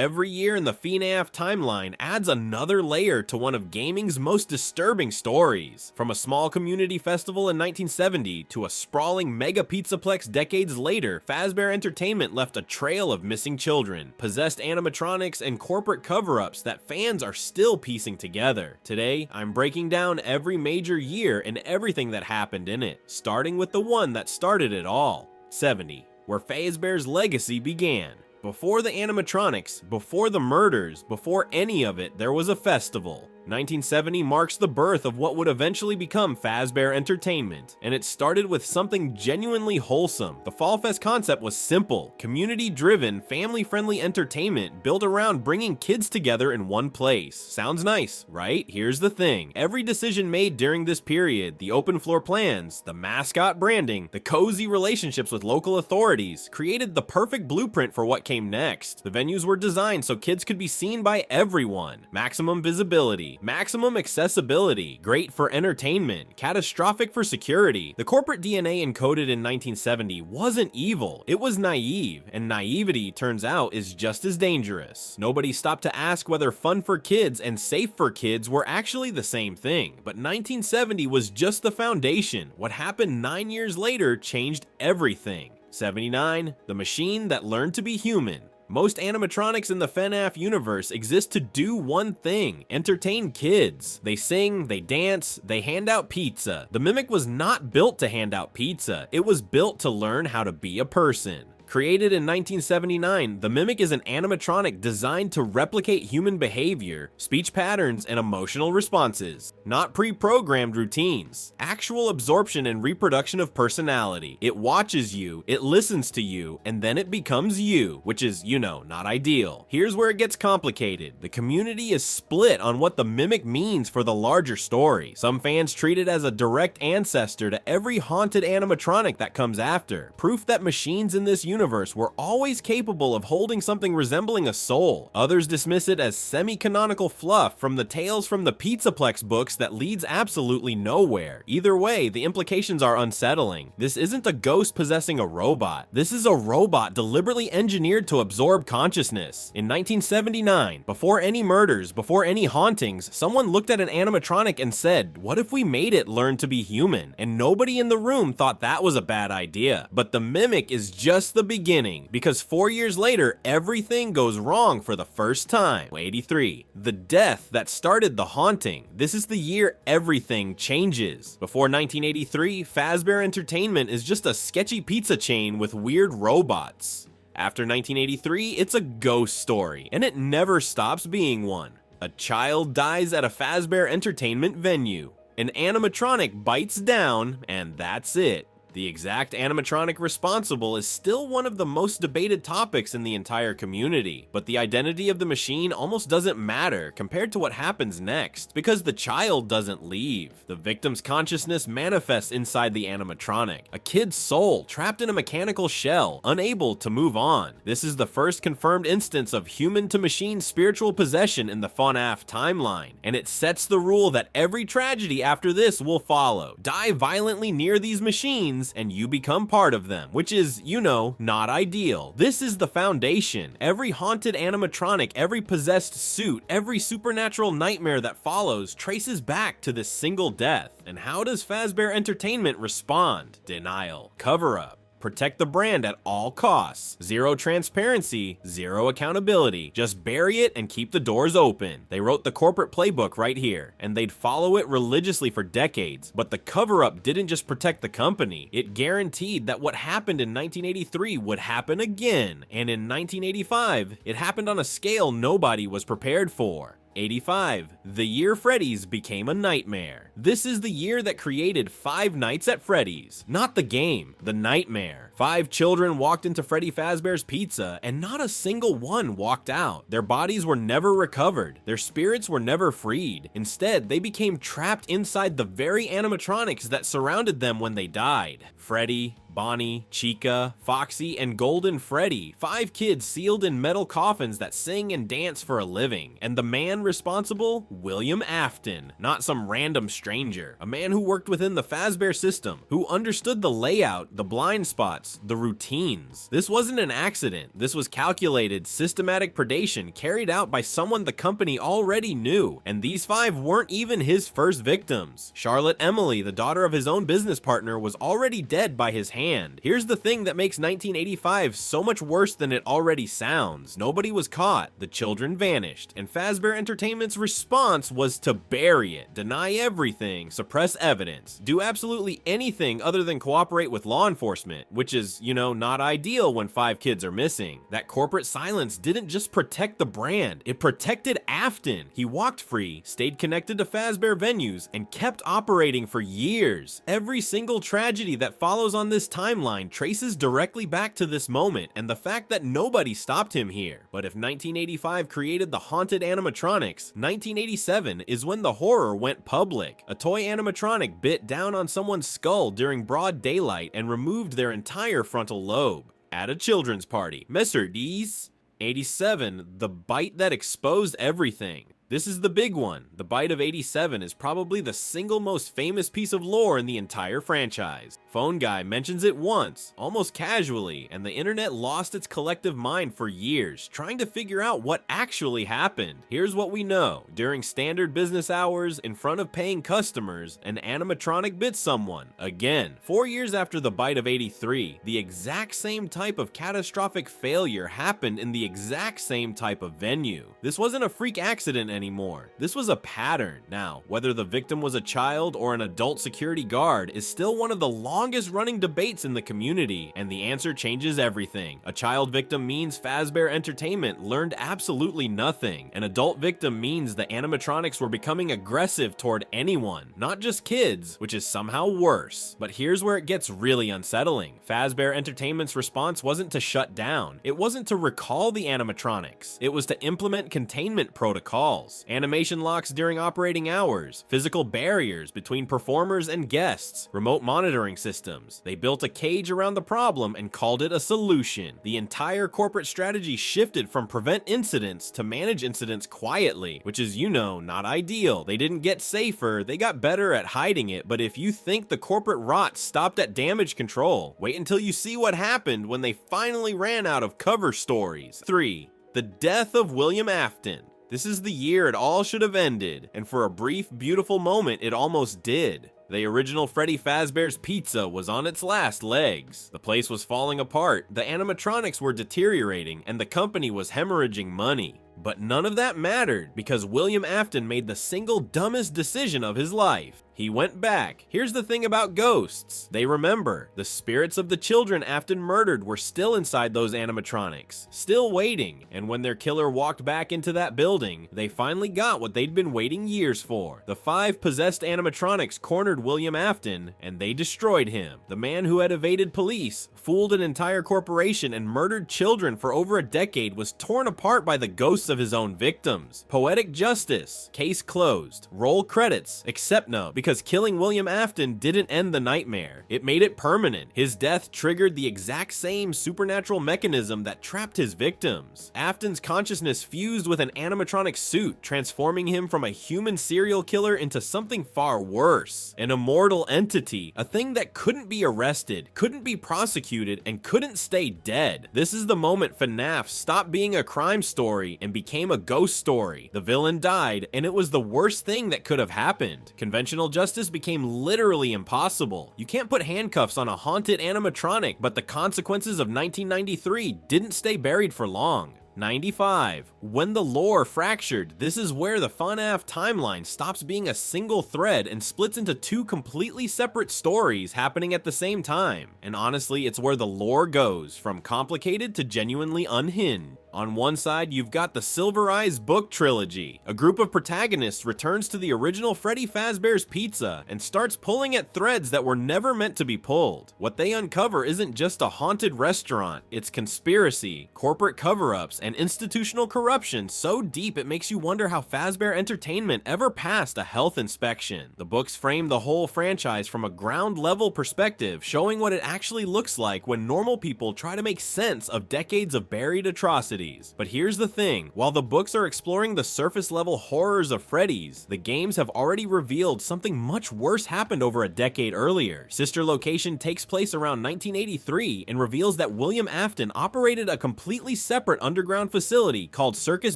Every year in the FNAF timeline adds another layer to one of gaming's most disturbing stories. From a small community festival in 1970 to a sprawling mega pizzaplex decades later, Fazbear Entertainment left a trail of missing children, possessed animatronics, and corporate cover-ups that fans are still piecing together. Today, I'm breaking down every major year and everything that happened in it, starting with the one that started it all, 70, where Fazbear's legacy began. Before the animatronics, before the murders, before any of it, there was a festival. 1970 marks the birth of what would eventually become Fazbear Entertainment, and it started with something genuinely wholesome. The Fall Fest concept was simple, community-driven, family-friendly entertainment built around bringing kids together in one place. Sounds nice, right? Here's the thing. Every decision made during this period, the open floor plans, the mascot branding, the cozy relationships with local authorities, created the perfect blueprint for what came next. The venues were designed so kids could be seen by everyone. Maximum visibility, maximum accessibility, great for entertainment, catastrophic for security. The corporate DNA encoded in 1970 wasn't evil, it was naive, and naivety, turns out, is just as dangerous. Nobody stopped to ask whether fun for kids and safe for kids were actually the same thing, but 1970 was just the foundation. What happened 9 years later changed everything. 79, the machine that learned to be human. Most animatronics in the FNAF universe exist to do one thing: entertain kids. They sing, they dance, they hand out pizza. The Mimic was not built to hand out pizza, it was built to learn how to be a person. Created in 1979, the Mimic is an animatronic designed to replicate human behavior, speech patterns, and emotional responses. Not pre-programmed routines. Actual absorption and reproduction of personality. It watches you, it listens to you, and then it becomes you, which is, you know, not ideal. Here's where it gets complicated. The community is split on what the Mimic means for the larger story. Some fans treat it as a direct ancestor to every haunted animatronic that comes after. Proof that machines in this universe were always capable of holding something resembling a soul. Others dismiss it as semi-canonical fluff from the Tales from the Pizzaplex books that leads absolutely nowhere. Either way, the implications are unsettling. This isn't a ghost possessing a robot. This is a robot deliberately engineered to absorb consciousness. In 1979, before any murders, before any hauntings, someone looked at an animatronic and said, "What if we made it learn to be human?" And nobody in the room thought that was a bad idea. But the Mimic is just the beginning, because 4 years later, everything goes wrong for the first time. 83. The death that started the haunting. This is the year everything changes. Before 1983, Fazbear Entertainment is just a sketchy pizza chain with weird robots. After 1983, it's a ghost story, and it never stops being one. A child dies at a Fazbear Entertainment venue. An animatronic bites down, and that's it. The exact animatronic responsible is still one of the most debated topics in the entire community, but the identity of the machine almost doesn't matter compared to what happens next, because the child doesn't leave. The victim's consciousness manifests inside the animatronic, a kid's soul trapped in a mechanical shell, unable to move on. This is the first confirmed instance of human-to-machine spiritual possession in the FNAF timeline, and it sets the rule that every tragedy after this will follow. Die violently near these machines, and you become part of them, which is, you know, not ideal. This is the foundation. Every haunted animatronic, every possessed suit, every supernatural nightmare that follows traces back to this single death. And how does Fazbear Entertainment respond? Denial. Cover-up. Protect the brand at all costs. Zero transparency, zero accountability. Just bury it and keep the doors open. They wrote the corporate playbook right here, and they'd follow it religiously for decades. But the cover-up didn't just protect the company, it guaranteed that what happened in 1983 would happen again. And in 1985, it happened on a scale nobody was prepared for. 85. The year Freddy's became a nightmare. This is the year that created Five Nights at Freddy's. Not the game, the nightmare. 5 children walked into Freddy Fazbear's Pizza, and not a single one walked out. Their bodies were never recovered. Their spirits were never freed. Instead, they became trapped inside the very animatronics that surrounded them when they died. Freddy, Bonnie, Chica, Foxy, and Golden Freddy, 5 kids sealed in metal coffins that sing and dance for a living. And the man responsible? William Afton, not some random stranger. A man who worked within the Fazbear system, who understood the layout, the blind spots, the routines. This wasn't an accident. This was calculated, systematic predation carried out by someone the company already knew. And these 5 weren't even his first victims. Charlotte Emily, the daughter of his own business partner, was already dead by his hand. Here's the thing that makes 1985 so much worse than it already sounds. Nobody was caught, the children vanished, and Fazbear Entertainment's response was to bury it, deny everything, suppress evidence, do absolutely anything other than cooperate with law enforcement, which is, you know, not ideal when 5 kids are missing. That corporate silence didn't just protect the brand, it protected Afton. He walked free, stayed connected to Fazbear venues, and kept operating for years. Every single tragedy that follows on this timeline traces directly back to this moment and the fact that nobody stopped him here. But if 1985 created the haunted animatronics, 1987 is when the horror went public. A toy animatronic bit down on someone's skull during broad daylight and removed their entire frontal lobe. At a children's party. Mercedes. 87, the bite that exposed everything. This is the big one. The bite of 87 is probably the single most famous piece of lore in the entire franchise. Phone Guy mentions it once, almost casually, and the internet lost its collective mind for years, trying to figure out what actually happened. Here's what we know. During standard business hours, in front of paying customers, an animatronic bit someone. Again, 4 years after the bite of 83, the exact same type of catastrophic failure happened in the exact same type of venue. This wasn't a freak accident anymore. This was a pattern. Now, whether the victim was a child or an adult security guard is still one of the longest running debates in the community, and the answer changes everything. A child victim means Fazbear Entertainment learned absolutely nothing. An adult victim means the animatronics were becoming aggressive toward anyone, not just kids, which is somehow worse. But here's where it gets really unsettling. Fazbear Entertainment's response wasn't to shut down. It wasn't to recall the animatronics. It was to implement containment protocols. Animation locks during operating hours, physical barriers between performers and guests, remote monitoring systems. They built a cage around the problem and called it a solution. The entire corporate strategy shifted from prevent incidents to manage incidents quietly, which is, you know, not ideal. They didn't get safer, they got better at hiding it, but if you think the corporate rot stopped at damage control, wait until you see what happened when they finally ran out of cover stories. 3. The death of William Afton. This is the year it all should have ended, and for a brief, beautiful moment, it almost did. The original Freddy Fazbear's Pizza was on its last legs. The place was falling apart, the animatronics were deteriorating, and the company was hemorrhaging money. But none of that mattered, because William Afton made the single dumbest decision of his life. He went back. Here's the thing about ghosts. They remember. The spirits of the children Afton murdered were still inside those animatronics, still waiting, and when their killer walked back into that building, they finally got what they'd been waiting years for. The 5 possessed animatronics cornered William Afton, and they destroyed him. The man who had evaded police, fooled an entire corporation, and murdered children for over a decade was torn apart by the ghosts of his own victims. Poetic justice. Case closed. Roll credits. Except no, because killing William Afton didn't end the nightmare. It made it permanent. His death triggered the exact same supernatural mechanism that trapped his victims. Afton's consciousness fused with an animatronic suit, transforming him from a human serial killer into something far worse. An immortal entity, a thing that couldn't be arrested, couldn't be prosecuted, and couldn't stay dead. This is the moment FNAF stopped being a crime story and became a ghost story. The villain died, and it was the worst thing that could have happened. Conventional justice became literally impossible. You can't put handcuffs on a haunted animatronic, but the consequences of 1993 didn't stay buried for long. 95. When the lore fractured, this is where the FNAF timeline stops being a single thread and splits into 2 completely separate stories happening at the same time. And honestly, it's where the lore goes, from complicated to genuinely unhinged. On one side, you've got the Silver Eyes book trilogy. A group of protagonists returns to the original Freddy Fazbear's Pizza and starts pulling at threads that were never meant to be pulled. What they uncover isn't just a haunted restaurant, it's conspiracy, corporate cover-ups, and institutional corruption so deep it makes you wonder how Fazbear Entertainment ever passed a health inspection. The books frame the whole franchise from a ground-level perspective, showing what it actually looks like when normal people try to make sense of decades of buried atrocities. But here's the thing, while the books are exploring the surface-level horrors of Freddy's, the games have already revealed something much worse happened over a decade earlier. Sister Location takes place around 1983 and reveals that William Afton operated a completely separate underground facility called Circus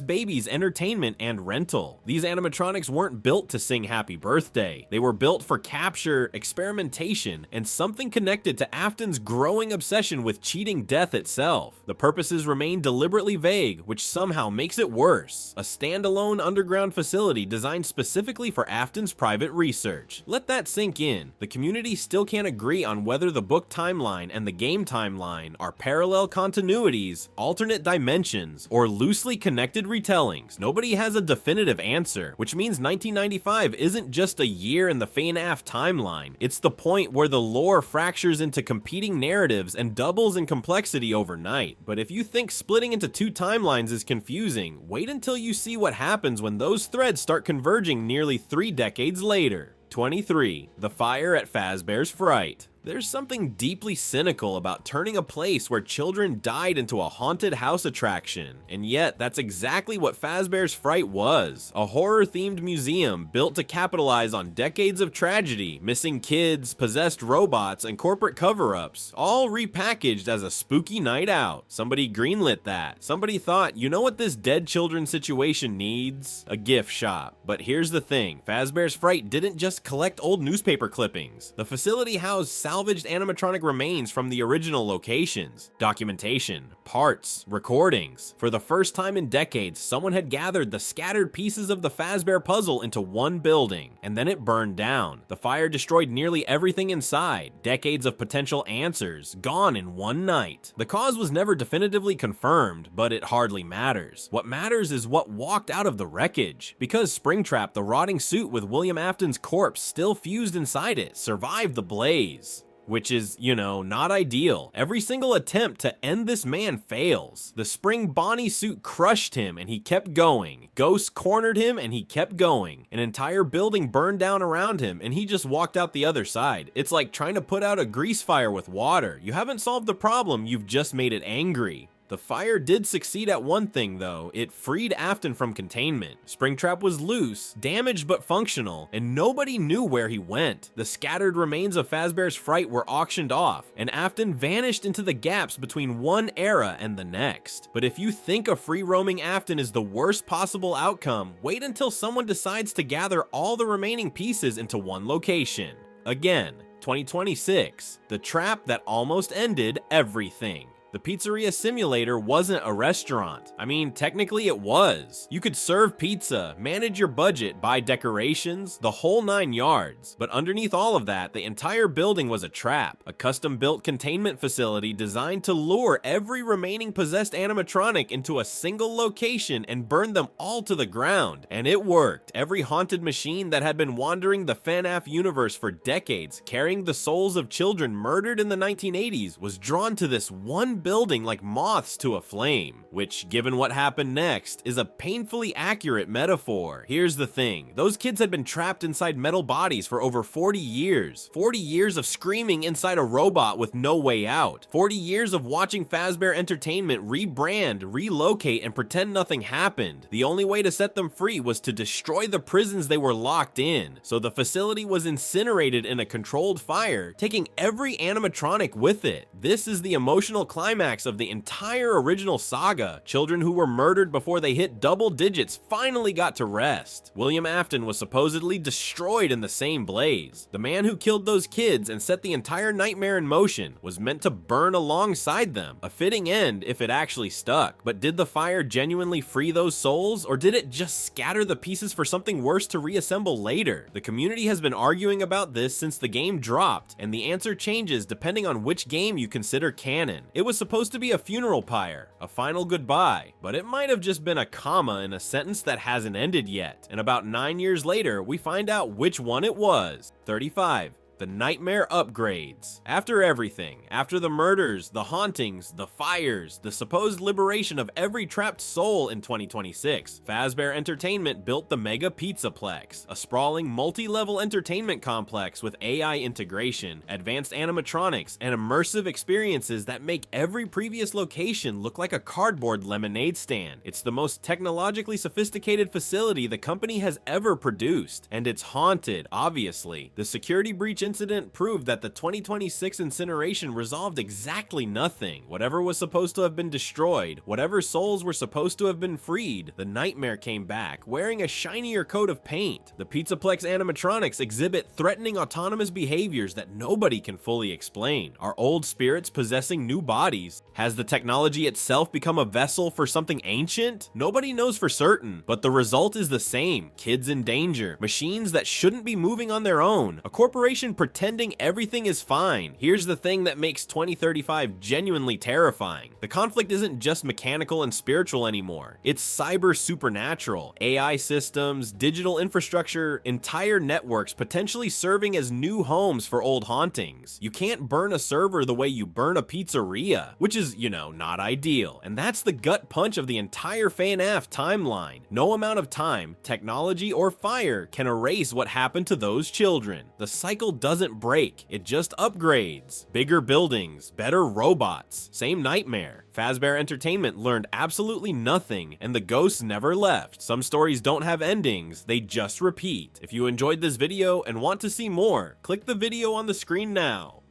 Babies Entertainment and Rental. These animatronics weren't built to sing Happy Birthday. They were built for capture, experimentation, and something connected to Afton's growing obsession with cheating death itself. The purposes remain deliberately vague, which somehow makes it worse. A standalone underground facility designed specifically for Afton's private research. Let that sink in. The community still can't agree on whether the book timeline and the game timeline are parallel continuities, alternate dimensions, or loosely connected retellings. Nobody has a definitive answer, which means 1995 isn't just a year in the FNAF timeline. It's the point where the lore fractures into competing narratives and doubles in complexity overnight. But if you think splitting into two timelines is confusing, wait until you see what happens when those threads start converging nearly 3 decades later. 23. The Fire at Fazbear's Fright. There's something deeply cynical about turning a place where children died into a haunted house attraction, and yet that's exactly what Fazbear's Fright was. A horror-themed museum built to capitalize on decades of tragedy, missing kids, possessed robots, and corporate cover-ups, all repackaged as a spooky night out. Somebody greenlit that. Somebody thought, you know what this dead children situation needs? A gift shop. But here's the thing, Fazbear's Fright didn't just collect old newspaper clippings. The facility housed salvaged animatronic remains from the original locations, documentation, parts, recordings. For the first time in decades, someone had gathered the scattered pieces of the Fazbear puzzle into one building, and then it burned down. The fire destroyed nearly everything inside, decades of potential answers, gone in one night. The cause was never definitively confirmed, but it hardly matters. What matters is what walked out of the wreckage, because Springtrap, the rotting suit with William Afton's corpse still fused inside it, survived the blaze. Which is, you know, not ideal. Every single attempt to end this man fails. The Spring Bonnie suit crushed him and he kept going. Ghosts cornered him and he kept going. An entire building burned down around him and he just walked out the other side. It's like trying to put out a grease fire with water. You haven't solved the problem, you've just made it angry. The fire did succeed at one thing though, it freed Afton from containment. Springtrap was loose, damaged but functional, and nobody knew where he went. The scattered remains of Fazbear's Fright were auctioned off, and Afton vanished into the gaps between one era and the next. But if you think a free-roaming Afton is the worst possible outcome, wait until someone decides to gather all the remaining pieces into one location. Again, 2026, the trap that almost ended everything. The pizzeria simulator wasn't a restaurant. I mean, technically it was. You could serve pizza, manage your budget, buy decorations, the whole 9 yards. But underneath all of that, the entire building was a trap, a custom-built containment facility designed to lure every remaining possessed animatronic into a single location and burn them all to the ground. And it worked. Every haunted machine that had been wandering the FNAF universe for decades, carrying the souls of children murdered in the 1980s, was drawn to this one building like moths to a flame, which, given what happened next, is a painfully accurate metaphor. Here's the thing, those kids had been trapped inside metal bodies for over 40 years. 40 years of screaming inside a robot with no way out. 40 years of watching Fazbear Entertainment rebrand, relocate, and pretend nothing happened. The only way to set them free was to destroy the prisons they were locked in. So the facility was incinerated in a controlled fire, taking every animatronic with it. This is the emotional climax of the entire original saga. Children who were murdered before they hit double digits finally got to rest. William Afton was supposedly destroyed in the same blaze. The man who killed those kids and set the entire nightmare in motion was meant to burn alongside them. A fitting end if it actually stuck. But did the fire genuinely free those souls, or did it just scatter the pieces for something worse to reassemble later? The community has been arguing about this since the game dropped, and the answer changes depending on which game you consider canon. It was was supposed to be a funeral pyre, a final goodbye, but it might have just been a comma in a sentence that hasn't ended yet, and about 9 years later, we find out which one it was. 35. The nightmare upgrades. After everything, after the murders, the hauntings, the fires, the supposed liberation of every trapped soul in 2026, Fazbear Entertainment built the Mega Pizzaplex, a sprawling multi-level entertainment complex with AI integration, advanced animatronics, and immersive experiences that make every previous location look like a cardboard lemonade stand. It's the most technologically sophisticated facility the company has ever produced, and it's haunted, obviously. The security breach incident proved that the 2026 incineration resolved exactly nothing. Whatever was supposed to have been destroyed, whatever souls were supposed to have been freed, the nightmare came back, wearing a shinier coat of paint. The Pizzaplex animatronics exhibit threatening autonomous behaviors that nobody can fully explain. Are old spirits possessing new bodies? Has the technology itself become a vessel for something ancient? Nobody knows for certain, but the result is the same. Kids in danger, machines that shouldn't be moving on their own, a corporation pretending everything is fine. Here's the thing that makes 2035 genuinely terrifying. The conflict isn't just mechanical and spiritual anymore. It's cyber supernatural. AI systems, digital infrastructure, entire networks potentially serving as new homes for old hauntings. You can't burn a server the way you burn a pizzeria, which is, not ideal. And that's the gut punch of the entire FNAF timeline. No amount of time, technology, or fire can erase what happened to those children. The cycle doesn't break, it just upgrades. Bigger buildings, better robots, same nightmare. Fazbear Entertainment learned absolutely nothing, and the ghosts never left. Some stories don't have endings, they just repeat. If you enjoyed this video and want to see more, click the video on the screen now.